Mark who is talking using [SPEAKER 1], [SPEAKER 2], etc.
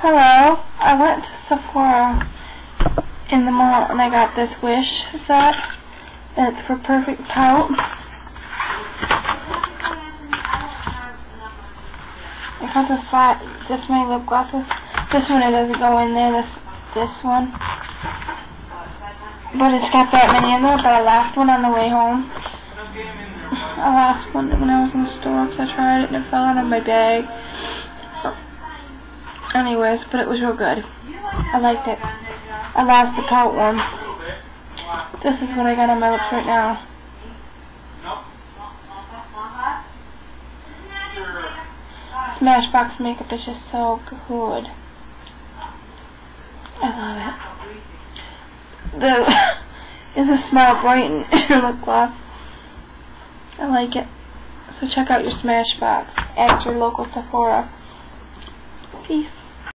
[SPEAKER 1] Hello, I went to Sephora in the mall and I got this Wish set. And it's for perfect pout. I got this many lip glosses. This one, it doesn't go in there, this one. But it's got that many in there, but I lost one on the way home. I lost one when I was in the store because I tried it and it fell out of my bag. Anyways, but it was real good. I liked it. I lost the pout one. This is what I got on my lips right now. Smashbox makeup is just so good. I love it. It's a Smile Brighten lip gloss. I like it. So check out your Smashbox at your local Sephora. Peace.